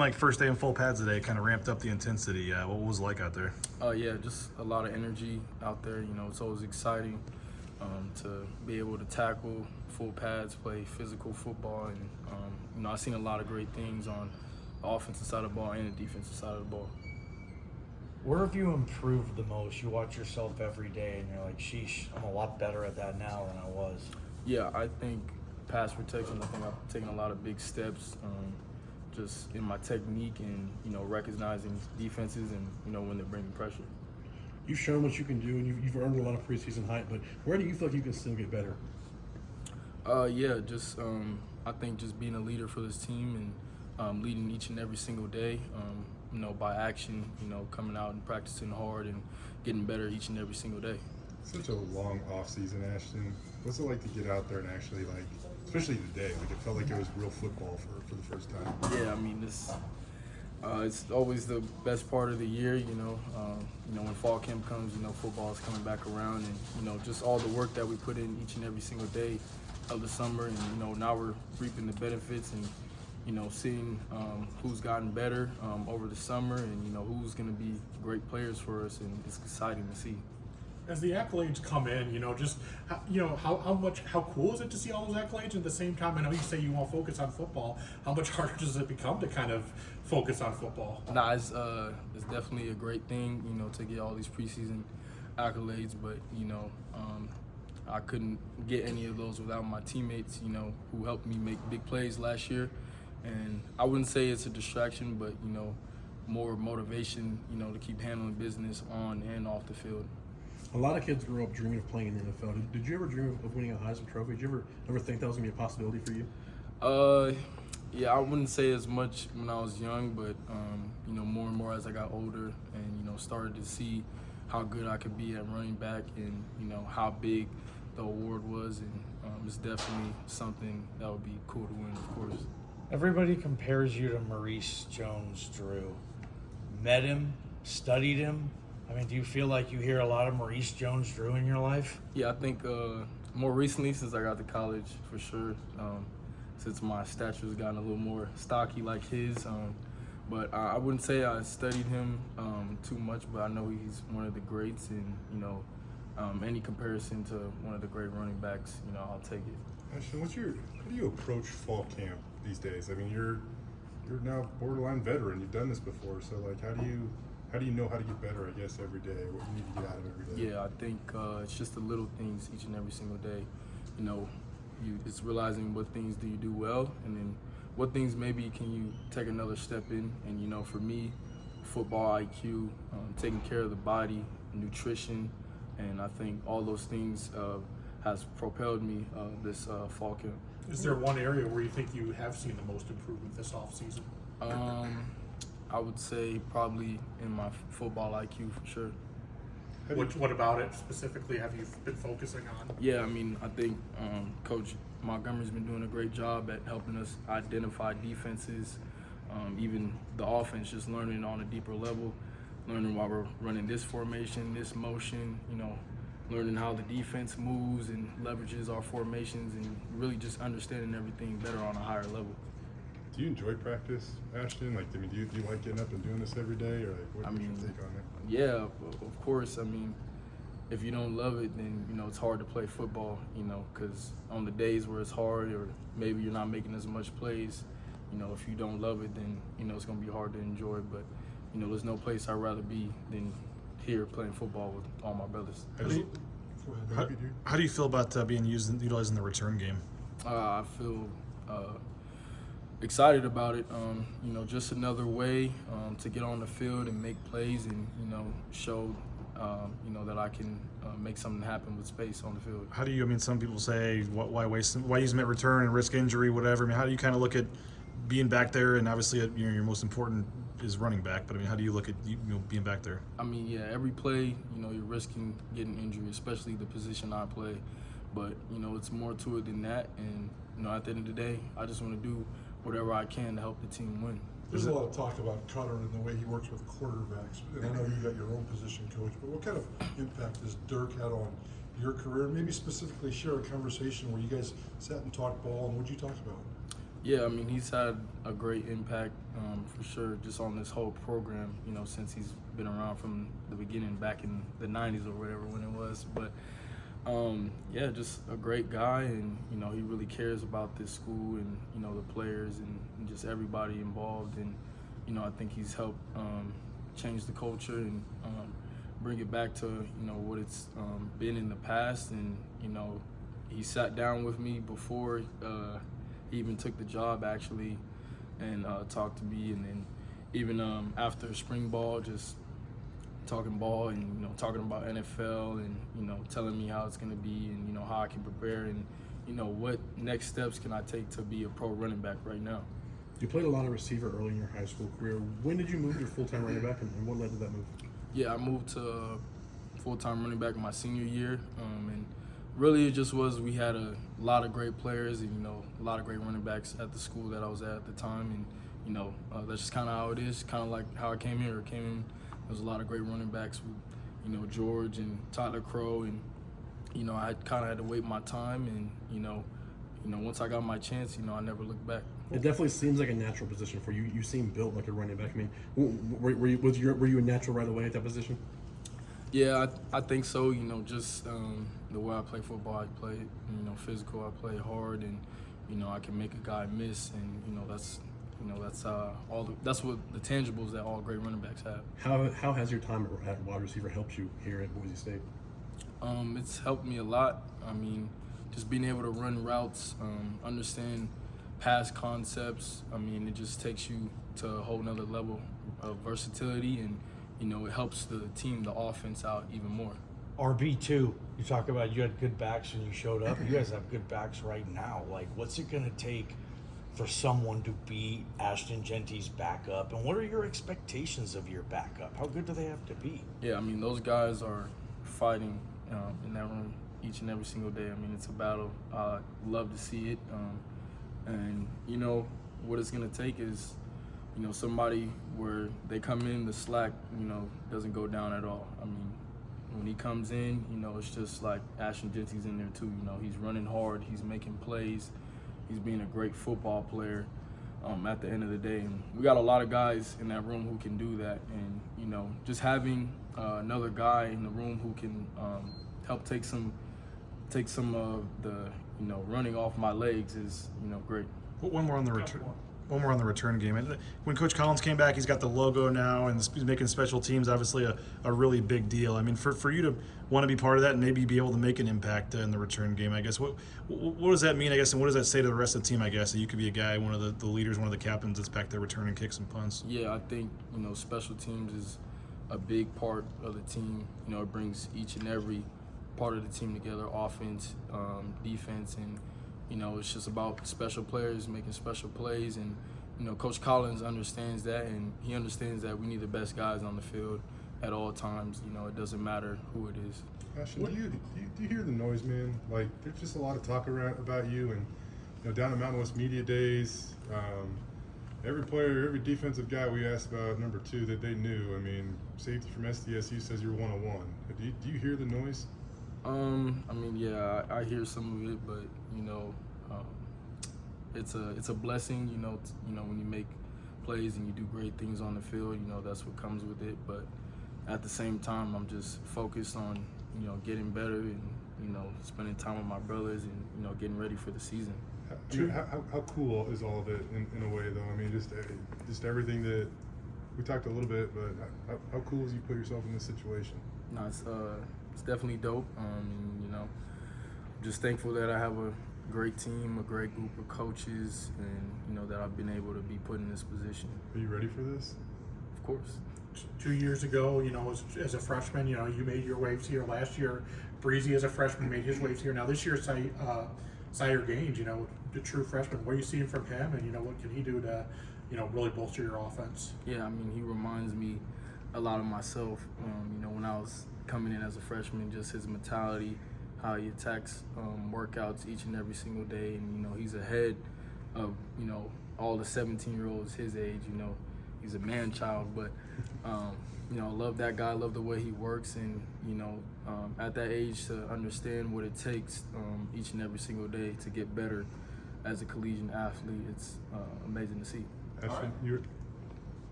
Like first day in full pads today, kind of ramped up the intensity. What was it like out there? Yeah, just a lot of energy out there. It's always exciting to be able to tackle full pads, play physical football, and I've seen a lot of great things on the offensive side of the ball and the defensive side of the ball. Where have you improved the most? You watch yourself every day and you're like, sheesh, I'm a lot better at that now than I was. Yeah, I think pass protection, I think I've taken a lot of big steps just in my technique and, recognizing defenses and, when they're bringing pressure. You've shown what you can do, and you've earned a lot of preseason hype, but where do you feel like you can still get better? I think just being a leader for this team and leading each and every single day, by action, coming out and practicing hard and getting better each and every single day. Such a long off season, Ashton. What's it like to get out there and actually, especially today, it felt like it was real football for the first time? Yeah, it's always the best part of the year, when fall camp comes, football is coming back around, and, just all the work that we put in each and every single day of the summer, and, now we're reaping the benefits and, seeing who's gotten better over the summer and, who's going to be great players for us, and it's exciting to see. As the accolades come in, how cool is it to see all those accolades? At the same time, I know you say you won't focus on football. How much harder does it become to kind of focus on football? Nah, it's definitely a great thing, to get all these preseason accolades. But I couldn't get any of those without my teammates, who helped me make big plays last year. And I wouldn't say it's a distraction, but more motivation, to keep handling business on and off the field. A lot of kids grow up dreaming of playing in the NFL. Did you ever dream of winning a Heisman Trophy? Did you ever think that was going to be a possibility for you? Yeah, I wouldn't say as much when I was young, but more and more as I got older and started to see how good I could be at running back and how big the award was, and it's definitely something that would be cool to win, of course. Everybody compares you to Maurice JonesDrew. Met him, studied him. Do you feel like you hear a lot of Maurice JonesDrew in your life? Yeah, I think more recently since I got to college, for sure, since my stature's gotten a little more stocky like his. But I wouldn't say I studied him too much, but I know he's one of the greats, and any comparison to one of the great running backs, I'll take it. Ashton, how do you approach fall camp these days? You're now borderline veteran. You've done this before, so how do you know how to get better, I guess, every day? What you need to get out of every day? Yeah, I think it's just the little things each and every single day. It's realizing what things do you do well, and then what things maybe can you take another step in. And, for me, football IQ, taking care of the body, nutrition, and I think all those things has propelled me this fall camp. Is there one area where you think you have seen the most improvement this offseason? I would say probably in my football IQ for sure. What about it specifically have you been focusing on? Yeah, I think Coach Montgomery's been doing a great job at helping us identify defenses, even the offense, just learning on a deeper level, learning why we're running this formation, this motion, learning how the defense moves and leverages our formations, and really just understanding everything better on a higher level. Do you enjoy practice, Ashton? Do you like getting up and doing this every day, or what's your take on it? Yeah, of course. If you don't love it, then it's hard to play football. Because on the days where it's hard, or maybe you're not making as much plays, if you don't love it, then it's gonna be hard to enjoy. But there's no place I'd rather be than here playing football with all my brothers. How do you feel about being utilized in the return game? I feel excited about it. Just another way to get on the field and make plays and show that I can make something happen with space on the field. How do you? Some people say why use him at return and risk injury, whatever. How do you kind of look at being back there? And obviously, your most important is running back. But how do you look at being back there? Every play, you're risking getting injury, especially the position I play. But it's more to it than that. And at the end of the day, I just want to do whatever I can to help the team win. There's a lot of talk about Cutter and the way he works with quarterbacks, and I know you got your own position coach, but what kind of impact has Dirk had on your career? Maybe specifically share a conversation where you guys sat and talked ball, and what'd you talk about? Yeah, I mean, he's had a great impact for sure just on this whole program, since he's been around from the beginning back in the 90s or whatever when it was. But, yeah, just a great guy, and, he really cares about this school and, the players and just everybody involved. And, I think he's helped change the culture and bring it back to, what it's been in the past. And, he sat down with me before he even took the job, actually, and talked to me. And then even after spring ball, just talking ball and, talking about NFL and, telling me how it's going to be and, how I can prepare and, what next steps can I take to be a pro running back right now. You played a lot of receiver early in your high school career. When did you move to full-time running back, and what led to that move? Yeah, I moved to full-time running back my senior year, and really it just was we had a lot of great players and, a lot of great running backs at the school that I was at the time. And, that's just kind of how it is, kind of like how I came here. There was a lot of great running backs with, George and Tyler Crow. And, I kind of had to wait my time. And, once I got my chance, I never looked back. It definitely seems like a natural position for you. You seem built like a running back. I mean, were you a natural right away at that position? Yeah, I think so. Just the way I play football, I play, physical. I play hard, and I can make a guy miss, and that's what the tangibles that all great running backs have. How has your time at wide receiver helped you here at Boise State? It's helped me a lot. I mean, just being able to run routes, understand pass concepts. I mean, it just takes you to a whole nother level of versatility, and it helps the team, the offense out even more. RB2, you talk about you had good backs when you showed up. You guys have good backs right now. Like, what's it going to take for someone to be Ashton Jeanty's backup? And what are your expectations of your backup? How good do they have to be? Yeah, I mean, those guys are fighting in that room each and every single day. I mean, it's a battle. Love to see it. And, what it's going to take is, somebody where they come in, the slack, doesn't go down at all. I mean, when he comes in, it's just like Ashton Jeanty's in there too. He's running hard, he's making plays, he's being a great football player at the end of the day. And we got a lot of guys in that room who can do that. And, just having another guy in the room who can help take some of the, running off my legs is, great. One more on the return. One more on the return game. When Coach Collins came back, he's got the logo now, and he's making special teams obviously a really big deal. I mean, for you to want to be part of that and maybe be able to make an impact in the return game, I guess, what does that mean, I guess, and what does that say to the rest of the team, I guess, that you could be a guy, one of the leaders, one of the captains that's back there returning kicks and punts? Yeah, I think, special teams is a big part of the team. It brings each and every part of the team together, offense, defense, and it's just about special players making special plays. And, Coach Collins understands that, and he understands that we need the best guys on the field at all times. It doesn't matter who it is. Ashton, do you hear the noise, man? Like, there's just a lot of talk about you, and down at Mountain West Media Days, every player, every defensive guy we asked about number 2 that they knew. I mean, safety from SDSU says you're 101. Do you hear the noise? I mean, yeah, I hear some of it, but it's a blessing, when you make plays and you do great things on the field, that's what comes with it. But at the same time, I'm just focused on, getting better and, spending time with my brothers and, getting ready for the season. How cool is all of it in a way, though? I mean, just everything that we talked a little bit, but how cool is you put yourself in this situation? No, it's definitely dope. Just thankful that I have a great team, a great group of coaches, and that I've been able to be put in this position. Are you ready for this? Of course. 2 years ago, as a freshman, you made your waves here. Last year, Breezy as a freshman made his waves here. Now this year, Sire Gaines, the true freshman. What are you seeing from him, and what can he do to, really bolster your offense? Yeah, I mean, he reminds me a lot of myself. When I was coming in as a freshman, just his mentality, how he attacks workouts each and every single day, and he's ahead of all the 17-year-olds his age. He's a man child, but I love that guy. I love the way he works, and at that age to understand what it takes each and every single day to get better. as a collegiate athlete, it's amazing to see. Ashton,